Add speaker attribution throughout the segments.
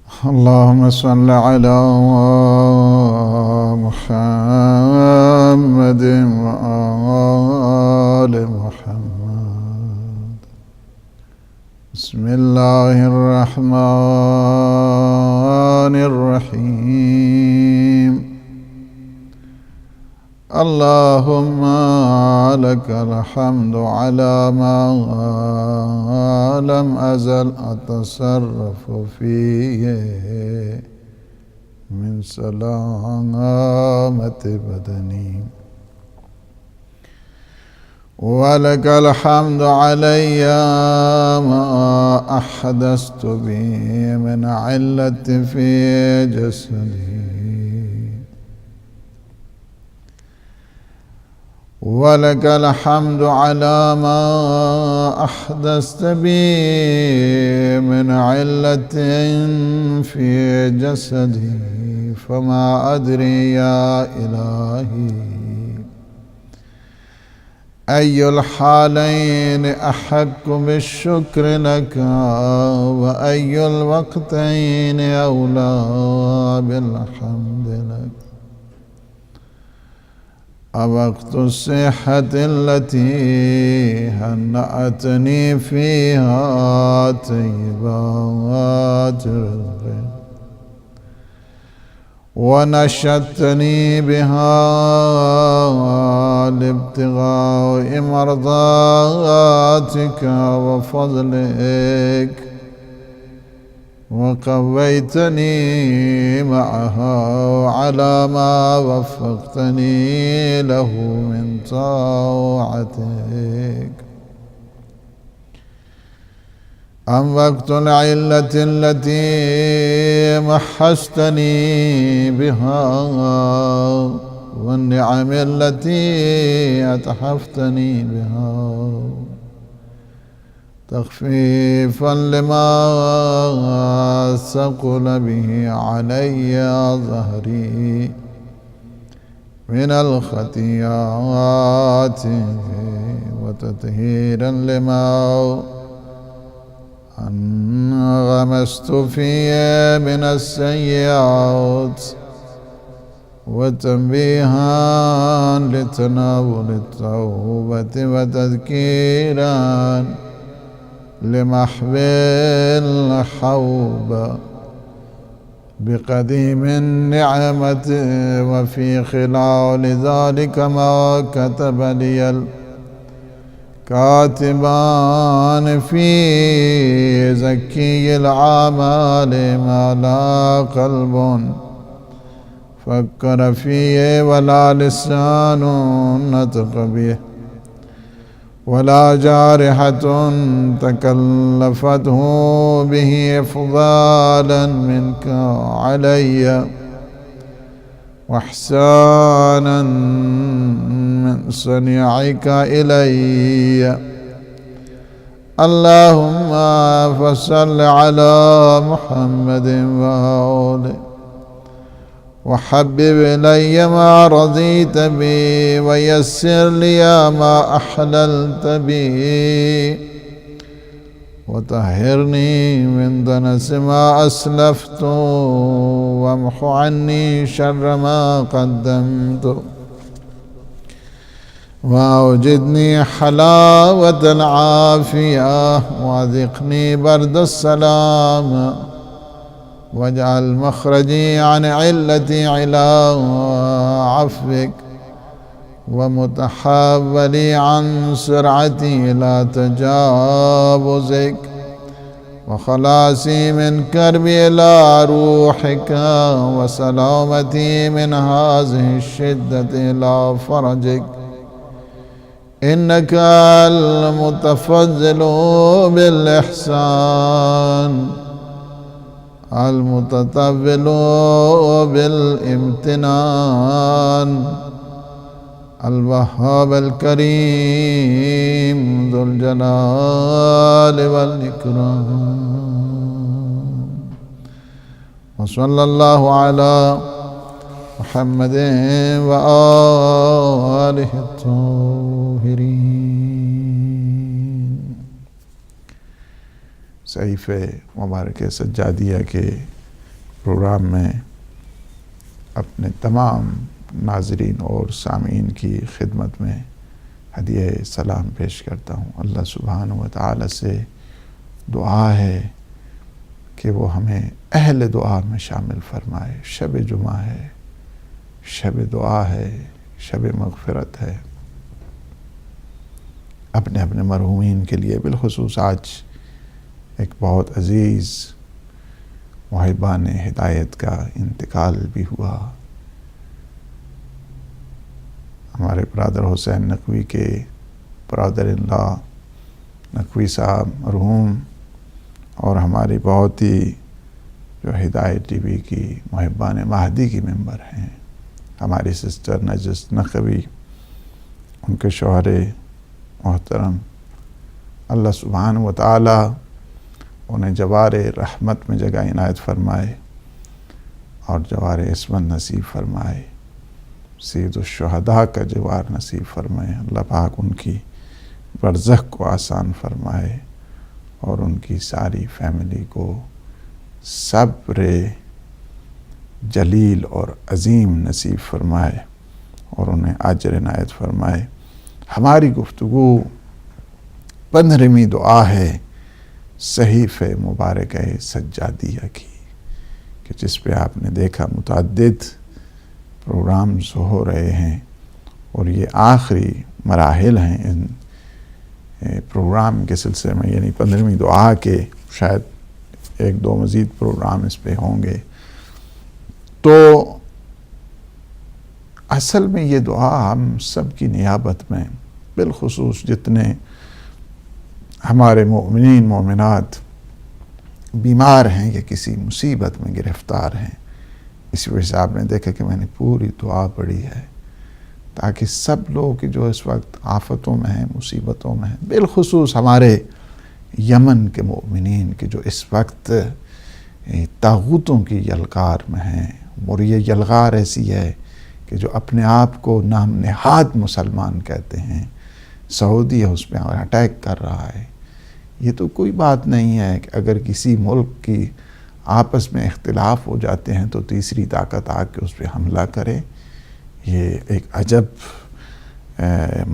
Speaker 1: اللهم صل على محمد وآل محمد. بسم الله الرحمن الرحيم. اللهم لك الحمد على ما لم أزل أتصرف فيه من سلامة بدني، ولك الحمد علي ما أحدثت به من علة في جسدي، ولك الحمد على ما أحدثت بي من علة في جسدي، فما أدري يا إلهي أي الحالين أحق بالشكر لك، وأي الوقتين أولى بالحمد لك. وقت الصحة التي هنأتني فيها طيبات رزقك، ونشدتني بها لابتغاء مرضاتك وفضلك، وقويتني معها على ما وفقتني له من طاعتك. أم وقت العلة التي محستني بها، والنعم التي أتحفتني بها، تخفيفا لما ثقل به علي ظهري من الخطيئات، وتطهيرا لما انغمست فيه من السيئات، وتنبيها لتناول التوبة، وتذكيرا لمحو الحوبة بقديم النعمة، وفي خلال ذلك ما كتب لي الكاتبان في زكي الأعمال ما لا قلب فكر فيه ولا لسان نطق به ولا جارحة تكلفته به إفضالا منك علي واحسانا من صنيعك إلي. اللهم فصل على محمد وآله، وحبب إلي ما رضيت بي، ويسر لي ما أحللت بي، وطهرني من دنس ما أسلفت، وامح عني شر ما قدمت، وأوجدني حلاوة العافية، وأذقني برد السلام، واجعل مخرجي عن علتي إلى عفوك، ومتحولي عن سرعتي إلى تجاوزك، وخلاصي من كربي إلى روحك، وسلامتي من هذه الشدة إلى فرجك. إنك المتفضل بالإحسان، المتطول بالامتنان، الوهاب الكريم ذو الجلال والإكرام. وصلى الله على محمد وآله الطاهرين۔ صحیفہ مبارک سجادیہ کے پروگرام میں اپنے تمام ناظرین اور سامعین کی خدمت میں ہدیہ سلام پیش کرتا ہوں۔ اللہ سبحانہ و تعالی سے دعا ہے کہ وہ ہمیں اہل دعا میں شامل فرمائے۔ شب جمعہ ہے، شب دعا ہے، شب مغفرت ہے۔ اپنے اپنے مرحومین کے لیے بالخصوص آج ایک بہت عزیز محبان ہدایت کا انتقال بھی ہوا۔ ہمارے برادر حسین نقوی کے برادر ان لا نقوی صاحب مرحوم، اور ہماری بہت ہی جو ہدایت ٹی وی کی محبان مہدی کی ممبر ہیں، ہماری سسٹر نجس نقوی، ان کے شوہر محترم، اللہ سبحانہ و تعالی انہیں جوار رحمت میں جگہ عنایت فرمائے اور جوار عصمت نصیب فرمائے، سید الشہداء کا جوار نصیب فرمائے۔ اللہ پاک ان کی برزخ کو آسان فرمائے اور ان کی ساری فیملی کو صبر جلیل اور عظیم نصیب فرمائے اور انہیں اجر عنایت فرمائے۔ ہماری گفتگو 15ویں دعا ہے صحیفہ مبارکہ سجادیہ کی، کہ جس پہ آپ نے دیکھا متعدد پروگرامز ہو رہے ہیں، اور یہ آخری مراحل ہیں ان پروگرام کے سلسلے میں، یعنی 15ویں دعا کے شاید 1-2 مزید پروگرام اس پہ ہوں گے۔ تو اصل میں یہ دعا ہم سب کی نیابت میں، بالخصوص جتنے ہمارے مومنین مومنات بیمار ہیں یا کسی مصیبت میں گرفتار ہیں، اس وجہ سے آپ نے دیکھا کہ میں نے پوری دعا پڑھی ہے، تاکہ سب لوگ جو اس وقت آفتوں میں ہیں، مصیبتوں میں ہیں، بالخصوص ہمارے یمن کے مومنین کے جو اس وقت طاغوتوں کی یلغار میں ہیں، اور یہ یلغار ایسی ہے کہ جو اپنے آپ کو نام نہاد مسلمان کہتے ہیں، سعودی ہے اس پہ اٹیک کر رہا ہے۔ یہ تو کوئی بات نہیں ہے کہ اگر کسی ملک کی آپس میں اختلاف ہو جاتے ہیں تو تیسری طاقت آ کے اس پہ حملہ کرے۔ یہ ایک عجب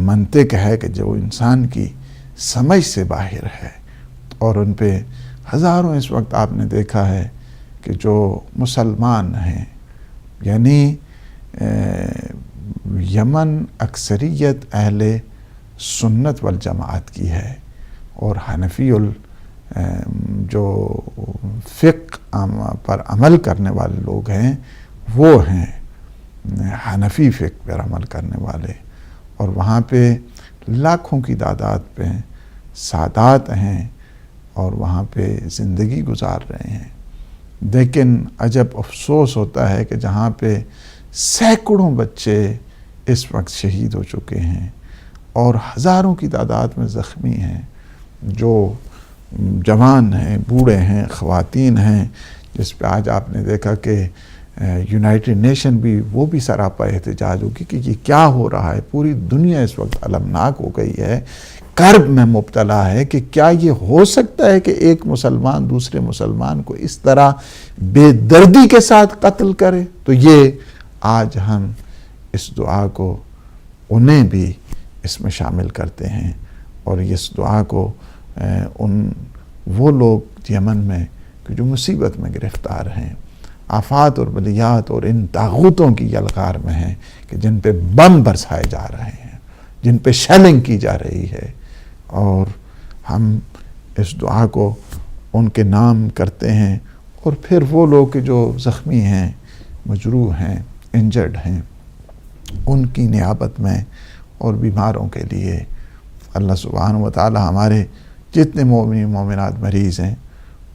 Speaker 1: منطق ہے کہ جو انسان کی سمجھ سے باہر ہے، اور ان پہ ہزاروں اس وقت آپ نے دیکھا ہے کہ جو مسلمان ہیں، یعنی یمن اکثریت اہل سنت والجماعت کی ہے، اور حنفی جو فقہ پر عمل کرنے والے لوگ ہیں وہ ہیں حنفی فقہ پر عمل کرنے والے، اور وہاں پہ لاکھوں کی تعداد پہ سادات ہیں اور وہاں پہ زندگی گزار رہے ہیں۔ لیکن عجب افسوس ہوتا ہے کہ جہاں پہ سینکڑوں بچے اس وقت شہید ہو چکے ہیں اور ہزاروں کی تعداد میں زخمی ہیں، جو جوان ہیں، بوڑھے ہیں، خواتین ہیں، جس پہ آج آپ نے دیکھا کہ یونائٹڈ نیشن بھی وہ بھی سراپا احتجاج ہوگی کہ یہ کیا ہو رہا ہے۔ پوری دنیا اس وقت المناک ہو گئی ہے، کرب میں مبتلا ہے کہ کیا یہ ہو سکتا ہے کہ ایک مسلمان دوسرے مسلمان کو اس طرح بے دردی کے ساتھ قتل کرے۔ تو یہ آج ہم اس دعا کو انہیں بھی اس میں شامل کرتے ہیں، اور اس دعا کو وہ لوگ یمن میں کہ جو مصیبت میں گرفتار ہیں، آفات اور بلیات اور ان طاغوتوں کی یلغار میں ہیں، کہ جن پہ بم برسائے جا رہے ہیں، جن پہ شیلنگ کی جا رہی ہے، اور ہم اس دعا کو ان کے نام کرتے ہیں، اور پھر وہ لوگ جو زخمی ہیں، مجروح ہیں، انجرڈ ہیں، ان کی نیابت میں اور بیماروں کے لیے اللہ سبحانہ و تعالی ہمارے جتنے مومنین مومنات مریض ہیں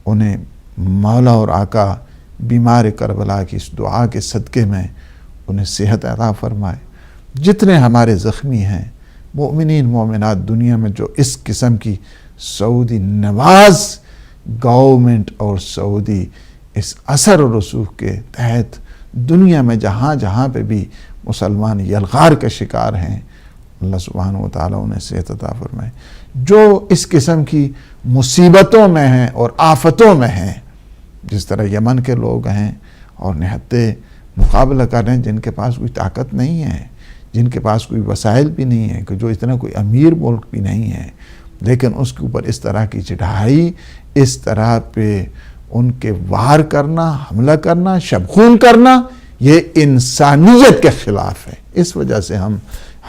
Speaker 1: انہیں مولا اور آقا بیمار کربلا کی اس دعا کے صدقے میں انہیں صحت عطا فرمائے۔ جتنے ہمارے زخمی ہیں مومنین مومنات دنیا میں جو اس قسم کی سعودی نواز گورنمنٹ اور سعودی اس اثر و رسوخ کے تحت دنیا میں جہاں جہاں پہ بھی مسلمان یلغار کا شکار ہیں، اللہ سبحانہ و تعالیٰ انہیں صحت عطا فرمائے۔ جو اس قسم کی مصیبتوں میں ہیں اور آفتوں میں ہیں، جس طرح یمن کے لوگ ہیں اور نہتے مقابلہ کر رہے ہیں جن کے پاس کوئی طاقت نہیں ہے، جن کے پاس کوئی وسائل بھی نہیں ہے، کہ جو اتنا کوئی امیر ملک بھی نہیں ہے، لیکن اس کے اوپر اس طرح کی چڑھائی، اس طرح پہ ان کے وار کرنا، حملہ کرنا، شبخون کرنا، یہ انسانیت کے خلاف ہے۔ اس وجہ سے ہم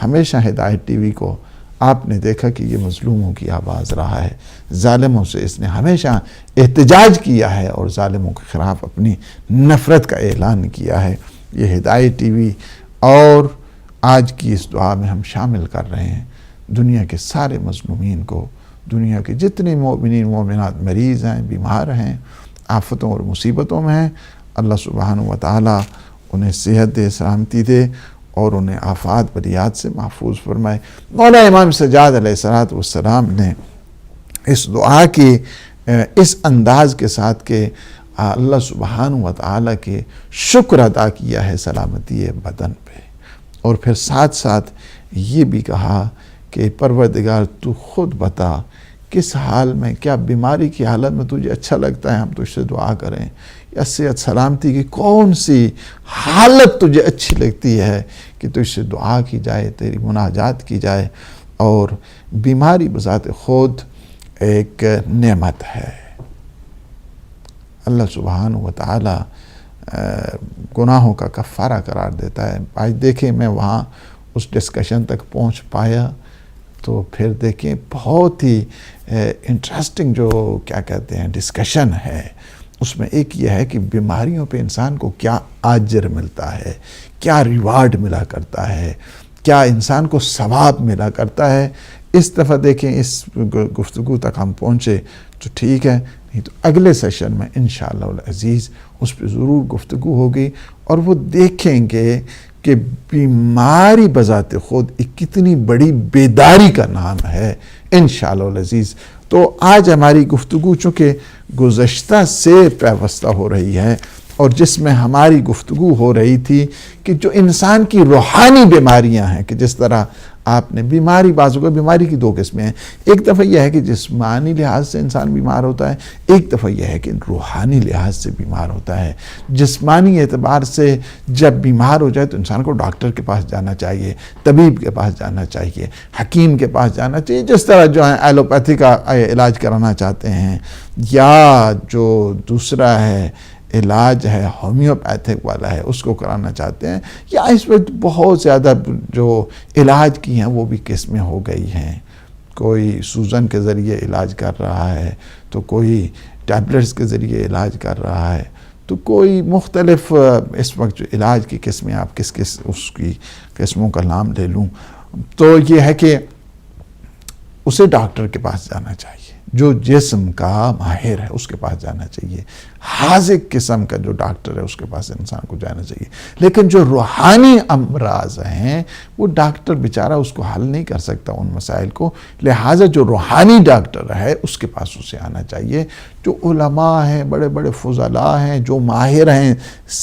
Speaker 1: ہمیشہ ہدایت ٹی وی کو، آپ نے دیکھا کہ یہ مظلوموں کی آواز رہا ہے، ظالموں سے اس نے ہمیشہ احتجاج کیا ہے اور ظالموں کے خلاف اپنی نفرت کا اعلان کیا ہے۔ یہ ہدایت ٹی وی اور آج کی اس دعا میں ہم شامل کر رہے ہیں دنیا کے سارے مظلومین کو، دنیا کے جتنے مومنین مومنات مریض ہیں، بیمار ہیں، آفتوں اور مصیبتوں میں ہیں، اللہ سبحانہ و تعالی انہیں صحت دے، سلامتی دے اور انہیں آفات بلیات سے محفوظ فرمائے۔ مولا امام سجاد علیہ السلام نے اس دعا کی اس انداز کے ساتھ کہ اللہ سبحانہ و تعالی کے شکر ادا کیا ہے سلامتی بدن پہ، اور پھر ساتھ ساتھ یہ بھی کہا کہ پروردگار تو خود بتا کس حال میں، کیا بیماری کی حالت میں تجھے اچھا لگتا ہے ہم تجھ سے دعا کریں، یا صحت سلامتی کی کون سی حالت تجھے اچھی لگتی ہے کہ تجھ سے دعا کی جائے، تیری مناجات کی جائے۔ اور بیماری بذات خود ایک نعمت ہے، اللہ سبحانہ و تعالی گناہوں کا کفارہ قرار دیتا ہے۔ آج دیکھیں میں وہاں اس ڈسکشن تک پہنچ پایا تو پھر دیکھیں بہت ہی انٹرسٹنگ جو کیا کہتے ہیں ڈسکشن ہے، اس میں ایک یہ ہے کہ بیماریوں پہ انسان کو کیا اجر ملتا ہے، کیا ریوارڈ ملا کرتا ہے، کیا انسان کو ثواب ملا کرتا ہے۔ اس دفعہ دیکھیں اس گفتگو تک ہم پہنچے تو ٹھیک ہے، نہیں تو اگلے سیشن میں انشاءاللہ العزیز اس پہ ضرور گفتگو ہوگی، اور وہ دیکھیں گے کہ بیماری بذات خود ایک کتنی بڑی بیداری کا نام ہے انشاءاللہ العزیز۔ تو آج ہماری گفتگو چونکہ گزشتہ سے پیوستہ ہو رہی ہے، اور جس میں ہماری گفتگو ہو رہی تھی کہ جو انسان کی روحانی بیماریاں ہیں، کہ جس طرح آپ نے بیماری، بعضوں کو بیماری کی دو قسمیں ہیں، ایک دفعہ یہ ہے کہ جسمانی لحاظ سے انسان بیمار ہوتا ہے، ایک دفعہ یہ ہے کہ روحانی لحاظ سے بیمار ہوتا ہے۔ جسمانی اعتبار سے جب بیمار ہو جائے تو انسان کو ڈاکٹر کے پاس جانا چاہیے، طبیب کے پاس جانا چاہیے، حکیم کے پاس جانا چاہیے، جس طرح جو ہے ایلوپیتھی کا علاج کرانا چاہتے ہیں، یا جو دوسرا ہے علاج ہے ہومیوپیتھک والا ہے اس کو کرانا چاہتے ہیں، یا اس وقت بہت زیادہ جو علاج کی ہیں وہ بھی قسمیں ہو گئی ہیں، کوئی سوزن کے ذریعے علاج کر رہا ہے، تو کوئی ٹیبلٹس کے ذریعے علاج کر رہا ہے، تو کوئی مختلف اس وقت جو علاج کی قسمیں، آپ کس اس کی قسموں کا نام لے لوں، تو یہ ہے کہ اسے ڈاکٹر کے پاس جانا چاہیے، جو جسم کا ماہر ہے اس کے پاس جانا چاہیے، حاذق قسم کا جو ڈاکٹر ہے اس کے پاس انسان کو جانا چاہیے۔ لیکن جو روحانی امراض ہیں وہ ڈاکٹر بیچارہ اس کو حل نہیں کر سکتا ان مسائل کو، لہٰذا جو روحانی ڈاکٹر ہے اس کے پاس اسے آنا چاہیے، جو علماء ہیں، بڑے بڑے فضلاء ہیں، جو ماہر ہیں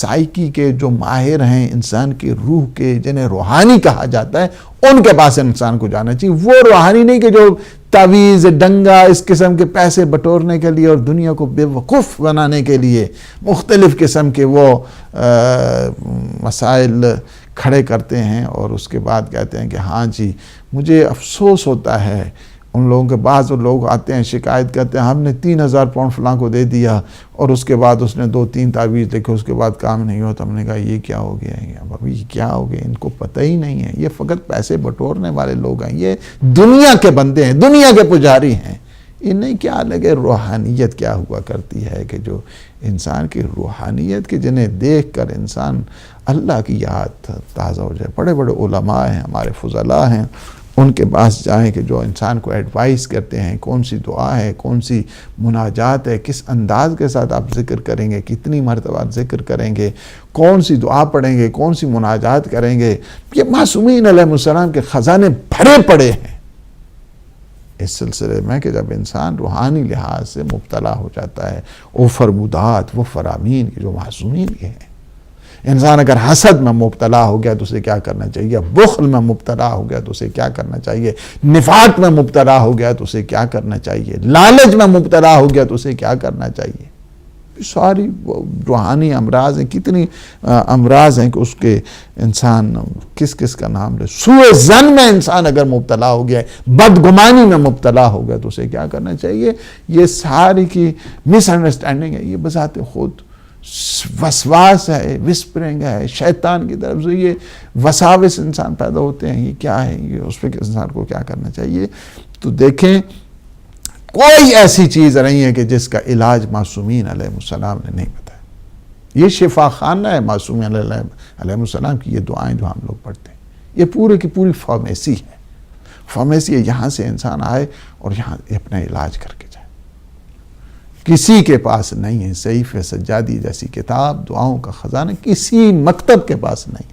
Speaker 1: سائیکی کے، جو ماہر ہیں انسان کی روح کے، جنہیں روحانی کہا جاتا ہے، ان کے پاس انسان کو جانا چاہیے۔ وہ روحانی نہیں کہ جو تعویذ ڈنگا اس قسم کے پیسے بٹورنے کے لیے اور دنیا کو بے وقوف بنانے کے لیے مختلف قسم کے وہ مسائل کھڑے کرتے ہیں، اور اس کے بعد کہتے ہیں کہ ہاں جی مجھے افسوس ہوتا ہے ان لوگوں کے بعض لوگ آتے ہیں شکایت کرتے ہیں ہم نے 3000 پاؤنڈ فلاں کو دے دیا اور اس کے بعد اس نے 2-3 تعویذ لکھے، اس کے بعد کام نہیں ہوا، تو ہم نے کہا یہ کیا ہو گیا ہے، اب ابھی کیا ہو گیا، ان کو پتہ ہی نہیں ہے، یہ فقط پیسے بٹورنے والے لوگ ہیں، یہ دنیا کے بندے ہیں، دنیا کے پجاری ہیں، انہیں کیا لگے روحانیت کیا ہوا کرتی ہے، کہ جو انسان کی روحانیت کے جنہیں دیکھ کر انسان اللہ کی یاد تازہ ہو جائے۔ بڑے بڑے علماء ہیں، ہمارے فضلاء ہیں، ان کے پاس جائیں کہ جو انسان کو ایڈوائز کرتے ہیں کون سی دعا ہے، کون سی مناجات ہے، کس انداز کے ساتھ آپ ذکر کریں گے، کتنی مرتبہ ذکر کریں گے، کون سی دعا پڑھیں گے، کون سی مناجات کریں گے۔ یہ معصومین علیہ السلام کے خزانے بھرے پڑے ہیں اس سلسلے میں، کہ جب انسان روحانی لحاظ سے مبتلا ہو جاتا ہے، وہ فرمودات، وہ فرامین جو معصومین کے ہیں۔ انسان اگر حسد میں مبتلا ہو گیا تو اسے کیا کرنا چاہیے، بخل میں مبتلا ہو گیا تو اسے کیا کرنا چاہیے، نفاق میں مبتلا ہو گیا تو اسے کیا کرنا چاہیے، لالچ میں مبتلا ہو گیا تو اسے کیا کرنا چاہیے۔ ساری روحانی امراض ہیں، کتنی امراض ہیں کہ اس کے انسان کس کس کا نام لے. سوء ظن میں انسان اگر مبتلا ہو گیا ہے، بدگمانی میں مبتلا ہو گیا، تو اسے کیا کرنا چاہیے؟ یہ ساری کی مس انڈرسٹینڈنگ ہے، یہ بذات خود وسواس ہے، وسپرنگ ہے شیطان کی طرف سے. یہ وساوس انسان پیدا ہوتے ہیں، یہ کیا ہے؟ یہ اس پہ انسان کو کیا کرنا چاہیے؟ تو دیکھیں کوئی ایسی چیز نہیں ہے کہ جس کا علاج معصومین علیہ السلام نے نہیں بتایا. یہ شفا خانہ ہے معصومین علیہ السلام کی یہ دعائیں جو ہم لوگ پڑھتے ہیں. یہ پورے کی پوری فارمیسی ہے. فارمیسی ہے، یہاں سے انسان آئے اور یہاں اپنا علاج کر کے جائے. کسی کے پاس نہیں ہے صحیفہ سجادی جیسی کتاب، دعاؤں کا خزانہ کسی مکتب کے پاس نہیں.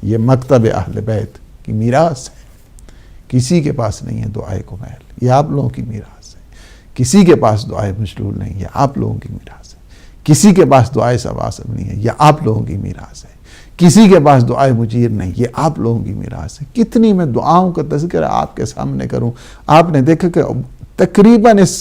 Speaker 1: یہ مکتب اہل بیت کی میراث ہے. کسی کے پاس نہیں ہے دعائے کو محل، یہ آپ لوگوں کی میراث. کسی کے پاس دعائے مشلول نہیں، یہ آپ لوگوں کی میراث ہے. کسی کے پاس دعائے سواسب نہیں ہے، یہ آپ لوگوں کی میراث ہے. کسی کے پاس دعائے مجیر نہیں، یہ آپ لوگوں کی میراث ہے. کتنی میں دعاؤں کا تذکرہ آپ کے سامنے کروں. آپ نے دیکھا کہ تقریباً اس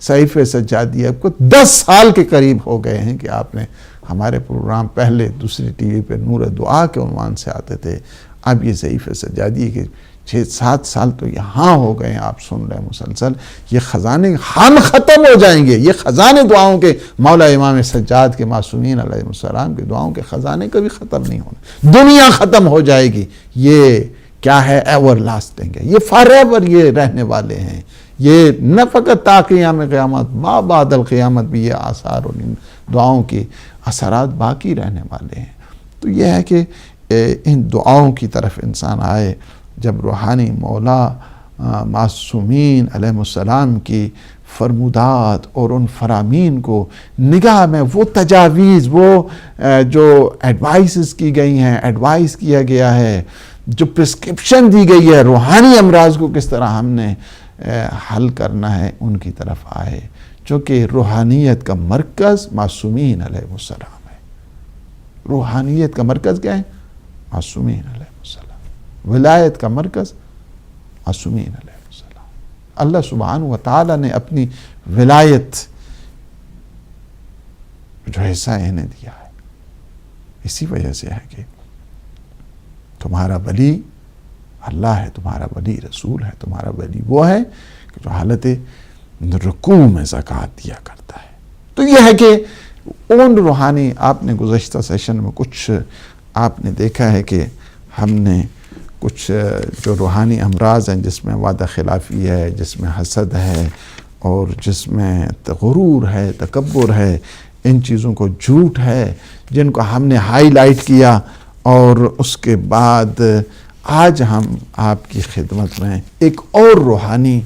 Speaker 1: صحیفہ سجادیہ کو 10 سال کے قریب ہو گئے ہیں کہ آپ نے ہمارے پروگرام پہلے دوسری ٹی وی پہ نور دعا کے عنوان سے آتے تھے. اب یہ صحیفہ سجادیہ کے 6-7 سال تو یہاں ہو گئے ہیں، آپ سن رہے ہیں مسلسل. یہ خزانے ہم ختم ہو جائیں گے. یہ خزانے دعاؤں کے مولا امام سجاد کے معصومین علیہ السلام کے دعاؤں کے خزانے کبھی ختم نہیں ہونے. دنیا ختم ہو جائے گی. یہ کیا ہے؟ ایور لاسٹنگ ہے. یہ فار ایور یہ رہنے والے ہیں. یہ نہ فقط تا قیام قیامت، ما بعد القیامت بھی یہ آثار اور ان دعاؤں کے اثرات باقی رہنے والے ہیں. تو یہ ہے کہ ان دعاؤں کی طرف انسان آئے. جب روحانی مولا معصومین علیہ السلام کی فرمودات اور ان فرامین کو نگاہ میں، وہ تجاویز، وہ جو ایڈوائسز کی گئی ہیں، ایڈوائس کیا گیا ہے، جو پرسکرپشن دی گئی ہے روحانی امراض کو کس طرح ہم نے حل کرنا ہے، ان کی طرف آئے. چونکہ روحانیت کا مرکز معصومین علیہ السلام ہے. روحانیت کا مرکز کیا ہے؟ معصومین علیہ السلام. ولایت کا مرکز معصومین علیہ السلام. اللہ سبحانہ و تعالی نے اپنی ولایت جو حصہ انہیں دیا ہے، اسی وجہ سے ہے کہ تمہارا ولی اللہ ہے، تمہارا ولی رسول ہے، تمہارا ولی وہ ہے کہ جو حالت رکوع میں زکوٰۃ دیا کرتا ہے. تو یہ ہے کہ ان روحانی، آپ نے گزشتہ سیشن میں کچھ آپ نے دیکھا ہے کہ ہم نے کچھ جو روحانی امراض ہیں جس میں وعدہ خلافی ہے، جس میں حسد ہے اور جس میں غرور ہے، تکبر ہے، ان چیزوں کو جھوٹ ہے، جن کو ہم نے ہائی لائٹ کیا. اور اس کے بعد آج ہم آپ کی خدمت میں ایک اور روحانی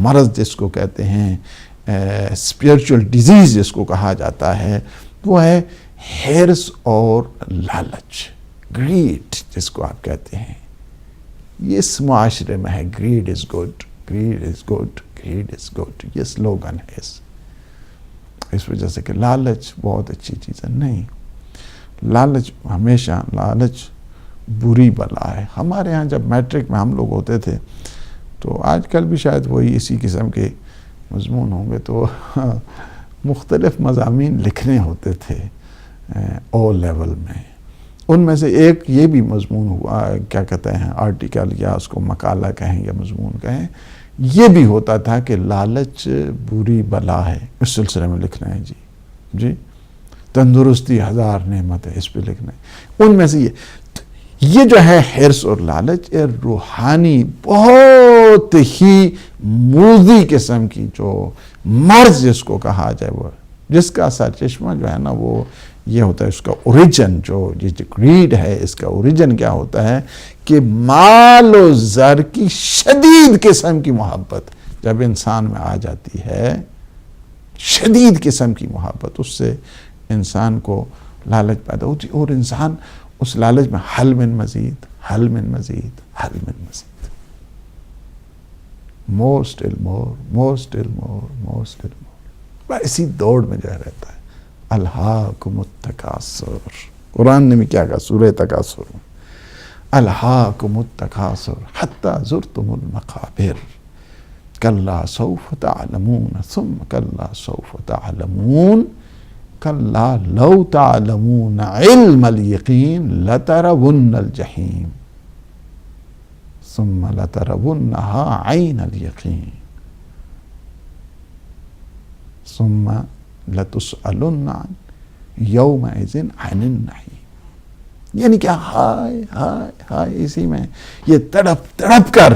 Speaker 1: مرض جس کو کہتے ہیں اسپریچول ڈیزیز جس کو کہا جاتا ہے، وہ ہے ہرس اور لالچ، گریڈ جس کو آپ کہتے ہیں. یہ اس معاشرے میں ہے، greed is good, greed is good, greed is good. یہ سلوگن ہے اس وجہ سے کہ لالچ بہت اچھی چیز ہے. نہیں، لالچ ہمیشہ، لالچ بری بلا ہے. ہمارے ہاں جب میٹرک میں ہم لوگ ہوتے تھے تو آج کل بھی شاید وہی اسی قسم کے مضمون ہوں گے، تو مختلف مضامین لکھنے ہوتے تھے او لیول میں. ان میں سے ایک یہ بھی مضمون ہوا، کیا کہتے ہیں، آرٹیکل یا اس کو مقالہ کہیں یا مضمون کہیں، یہ بھی ہوتا تھا کہ لالچ بری بلا ہے. اس سلسلے میں لکھنا ہے. جی تندرستی 1000 نعمت ہے، اس پہ لکھنا ہے. ان میں سے یہ جو ہے حرص اور لالچ، روحانی بہت ہی موذی قسم کی جو مرض جس کو کہا جائے، وہ جس کا سرچشمہ جو ہے نا وہ یہ ہوتا ہے، اس کا اوریجن جو گریڈ ہے، اس کا اوریجن کیا ہوتا ہے کہ مال و زر کی شدید قسم کی محبت جب انسان میں آ جاتی ہے، شدید قسم کی محبت، اس سے انسان کو لالچ پیدا ہوتی، اور انسان اس لالچ میں حل من مزید، حل من مزید، حل من مزید، more still more، more still more، more still more، اسی دوڑ میں جو رہتا ہے. الہاکم التکاثر، قرآن نے بھی کیا کہا سورہ تکاثر میں، الہاکم التکاثر حتی زرتم المقابر کلا سوف تعلمون ثم کلا سوف تعلمون کلا لو تعلمون علم الیقین لترون الجحیم ثم لترونها عین الیقین ثم لتسألن یومئذ عن النعیم. یعنی کہ ہائے ہائے ہائے، اسی میں یہ تڑپ تڑپ کر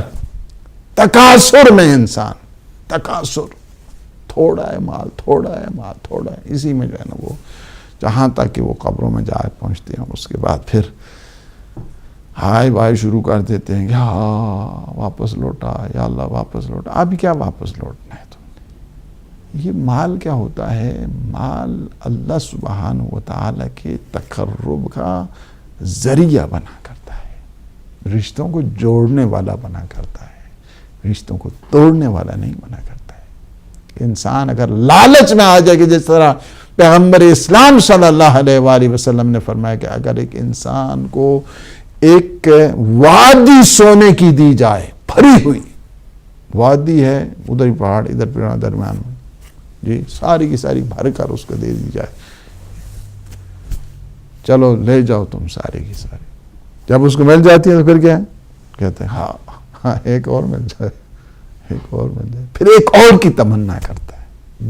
Speaker 1: تکاثر میں انسان، تکاثر، تھوڑا ہے مال، تھوڑا ہے مال، تھوڑا ہے، اسی میں جو ہے نا وہ جہاں تک کہ وہ قبروں میں جا پہنچتے ہیں، اس کے بعد پھر ہائے بھائی شروع کر دیتے ہیں کہ ہاں واپس لوٹا، یا اللہ واپس لوٹا. اب کیا واپس لوٹنا ہے تم نے؟ یہ مال کیا ہوتا ہے؟ مال اللہ سبحانہ و تعالیٰ کے تقرب کا ذریعہ بنا کرتا ہے، رشتوں کو جوڑنے والا بنا کرتا ہے، رشتوں کو توڑنے والا نہیں بنا کرتا ہے. انسان اگر لالچ میں آ جائے کہ جس طرح پیغمبر اسلام صلی اللہ علیہ وآلہ وسلم نے فرمایا کہ اگر ایک انسان کو ایک وادی سونے کی دی جائے، بھری ہوئی وادی ہے، ادھر پہاڑ ادھر پہاڑ درمیان میں، جی ساری کی ساری بھر کر اس کو دے دی جائے، چلو لے جاؤ تم سارے کی سارے. جب اس کو مل جاتی ہے تو پھر کیا کہتے ہیں ہاں ہاں ایک اور مل جائے، ایک اور مل جائے، پھر ایک اور کی تمنا کرتا ہے.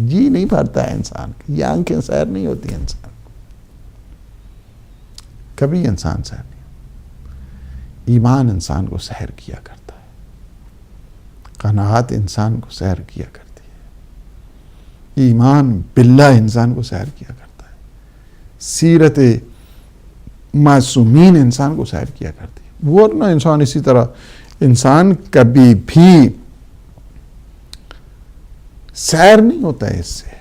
Speaker 1: جی نہیں بھرتا ہے انسان کی، یہ آنکھیں سیر نہیں ہوتی انسان، کبھی انسان سیر نہیں. ایمان انسان کو سیر کیا کرتا ہے، قناعت انسان کو سیر کیا کرتی ہے، ایمان باللہ انسان کو سیر کیا کرتا ہے، سیرت معصومین انسان کو سیر کیا کرتی ہے. ورنہ انسان اسی طرح انسان کبھی بھی سیر نہیں ہوتا ہے اس سے.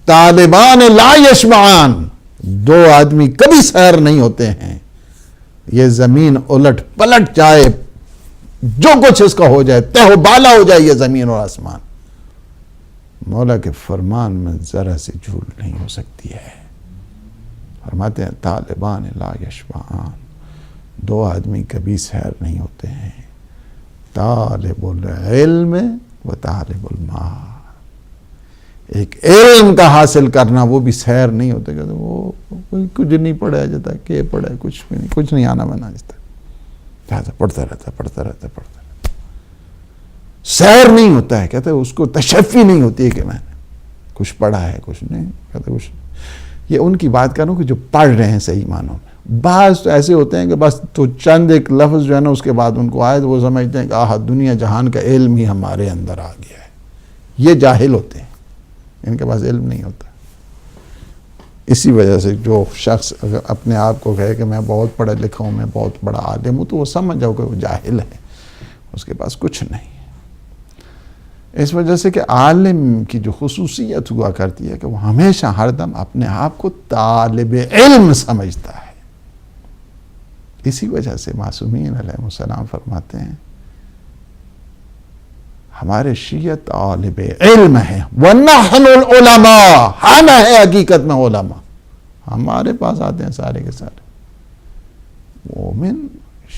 Speaker 1: طالبان لا یشبعان، دو آدمی کبھی سیر نہیں ہوتے ہیں. یہ زمین الٹ پلٹ جائے، جو کچھ اس کا ہو جائے، تہ و بالا ہو جائے یہ زمین اور آسمان، مولا کے فرمان میں ذرا سی جھول نہیں ہو سکتی ہے. فرماتے ہیں طالبان لا یشبعان، دو آدمی کبھی سیر نہیں ہوتے ہیں، طالب العلم و طالب المال. ایک علم کا حاصل کرنا وہ بھی سیر نہیں ہوتے، کہ وہ کچھ نہیں پڑھا جاتا، کہ پڑھا کچھ بھی نہیں، کچھ نہیں آنا بنا جاتا، پڑھتا رہتا. سیر نہیں ہوتا ہے، کہتے ہیں اس کو تشفی نہیں ہوتی ہے کہ میں نے کچھ پڑھا ہے، کچھ نہیں، کہتے کچھ نہیں. یہ ان کی بات کروں کہ جو پڑھ رہے ہیں صحیح معنوں میں. بعض تو ایسے ہوتے ہیں کہ بس تو چند ایک لفظ جو ہے نا اس کے بعد ان کو آئے تو وہ سمجھتے ہیں کہ آہا دنیا جہان کا علم ہی ہمارے اندر آ گیا ہے. یہ جاہل ہوتے ہیں، ان کے پاس علم نہیں ہوتا. اسی وجہ سے جو شخص اگر اپنے آپ کو کہے کہ میں بہت پڑھا لکھا ہوں، میں بہت بڑا عالم ہوں، تو وہ سمجھ جاؤ کہ وہ جاہل ہے، اس کے پاس کچھ نہیں ہے. اس وجہ سے کہ عالم کی جو خصوصیت ہوا کرتی ہے کہ وہ ہمیشہ ہر دم اپنے آپ کو طالب علم سمجھتا ہے. اسی وجہ سے معصومین علیہ السلام فرماتے ہیں ہمارے شیعہ طالب علم ہیں، وَنَحْنُ الْعُلَمَاء، ہم ہیں حقیقت میں علماء. ہمارے پاس آتے ہیں سارے کے سارے. مومن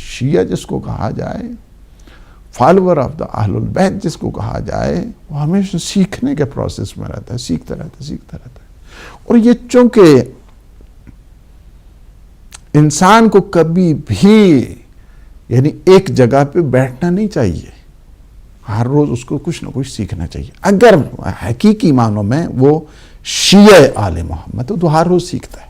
Speaker 1: شیعہ جس کو کہا جائے، فالور آف دا اہل البیت جس کو کہا جائے، وہ ہمیشہ سیکھنے کے پروسیس میں رہتا ہے، سیکھتا رہتا ہے. اور یہ چونکہ انسان کو کبھی بھی یعنی ایک جگہ پہ بیٹھنا نہیں چاہیے، ہر روز اس کو کچھ نہ کچھ سیکھنا چاہیے. اگر حقیقی معنوں میں وہ شیعہ آل محمد تو ہر روز سیکھتا ہے.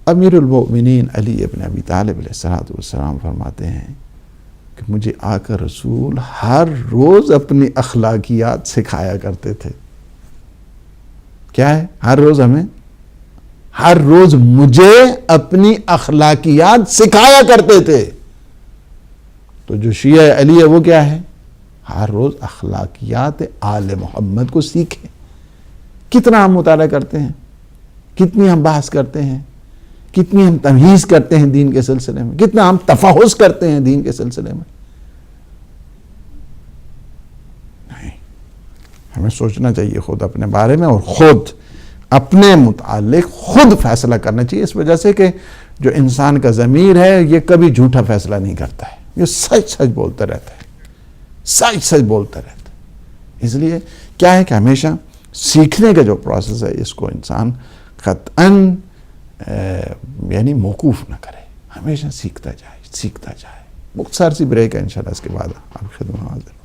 Speaker 1: امیر المؤمنین علی ابن ابی طالب علیہ السلام فرماتے ہیں کہ مجھے آ کر رسول ہر روز اپنی اخلاقیات سکھایا کرتے تھے. کیا ہے؟ ہر روز مجھے اپنی اخلاقیات سکھایا کرتے تھے. تو جو شیعہ علی ہے وہ کیا ہے؟ ہر روز اخلاقیات آل محمد کو سیکھیں. کتنا ہم مطالعہ کرتے ہیں، کتنی ہم بحث کرتے ہیں، کتنی ہم تمہیز کرتے ہیں دین کے سلسلے میں، کتنا ہم تفحص کرتے ہیں دین کے سلسلے میں. نہیں، ہمیں سوچنا چاہیے خود اپنے بارے میں، اور خود اپنے متعلق خود فیصلہ کرنا چاہیے. اس وجہ سے کہ جو انسان کا ضمیر ہے یہ کبھی جھوٹا فیصلہ نہیں کرتا ہے، یہ سچ بولتا رہتا ہے، سچ بولتا رہتا ہے. اس لیے کیا ہے کہ ہمیشہ سیکھنے کا جو پروسیس ہے اس کو انسان قطعاً یعنی موقوف نہ کرے، ہمیشہ سیکھتا جائے. مختصر سی بریک ہے، انشاءاللہ اس کے بعد آپ خدمت میں حاضر ہوں.